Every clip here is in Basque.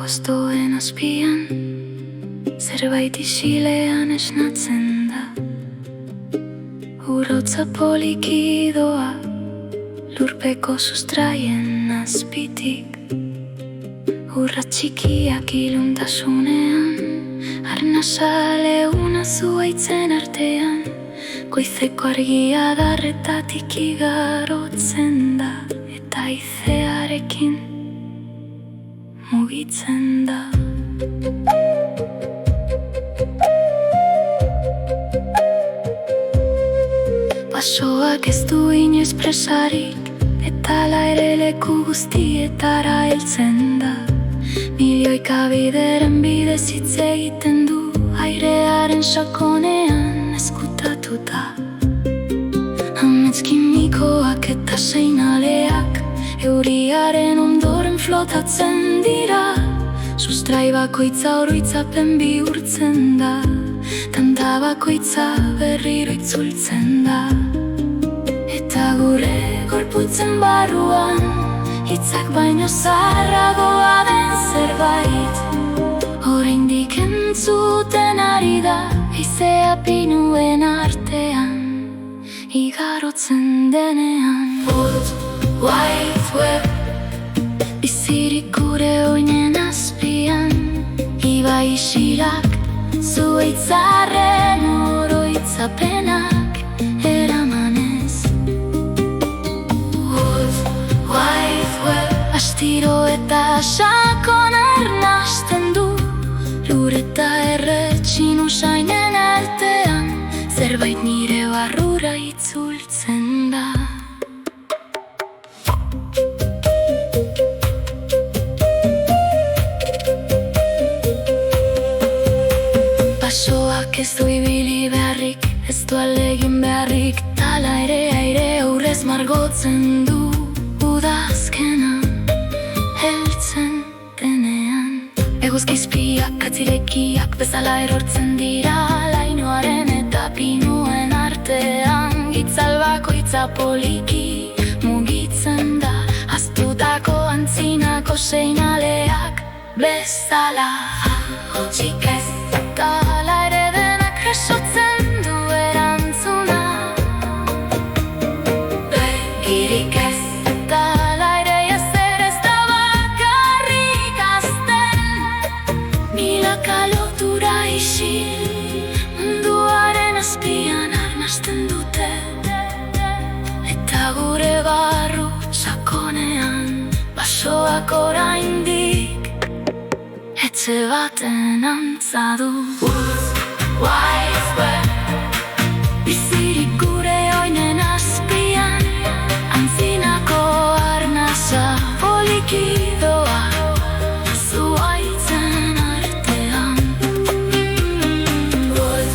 hostoen azpian, zerbait isilean esnatzen da. Urotza poliki doa, lurpeko sustraien azpitik. Urra txikiak iluntasunean, arnasa leuna zuaitzen artean, goizeko argia darretatik igarotzen da, eta haizearekin mugitzen da. Basoak ez du inoiz presarik, eta ala ere leku guztietara heltzen da. Milioika bideren bidez hitz egiten du, airearen sakonean ezkutatuta. Amets kimikoak eta seinaleak euriaren ondoren flotatzen dira. Sustrai bakoitza oroitzapen bihurtzen da, tanta bakoitza berriro itzultzen da. Eta gure gorputzen barruan, hitzak baino zaharragoa den zerbait, oraindik entzuten ari da, haizea pinuen artean, igarotzen denean. World Wide Web, bizirik gure oinen azpian, ibai isilak, zuaitzaren oroitzapenak eramanez. World Wide Web, astiro eta sakon arnasten du, lur eta erretxin usainen artean, zerbait nire barrura itzultzen da. Basoak ez du ibili beharrik, ez du alegin beharrik, tala ere aire aurrez margotzen du, udazkena heltzen denean. Eguzkizpiak, atzirekiak bezala erortzen dira, lainoaren eta pinuen artean, gitzal bakoitza poliki mugitzen da, aztutako antzinako seinaleak bezala. Hotsik ez ala ere denak jasotzen du erantzuna, begirik ez ala ere jazer ez da bakarrik azten, milaka lotura isil munduaren azpian arnasten dute, eta gure barru sakonean basoak oraindik etxe baten antza du. World Wide Web, bizirik gure oinen azpian, antzinako arnasa poliki doa, zuaitzen artean. World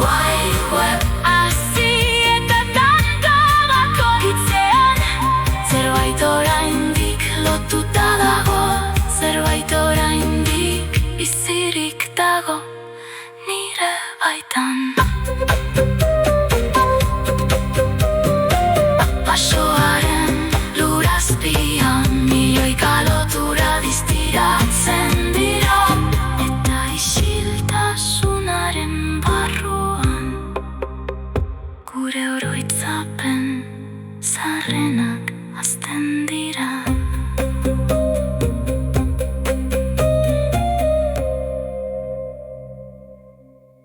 Wide Web, hazi eta tanta bakoitzean, zerbait oraindik lotuta dago, zerbait oraindik bizirik dago nire baitan.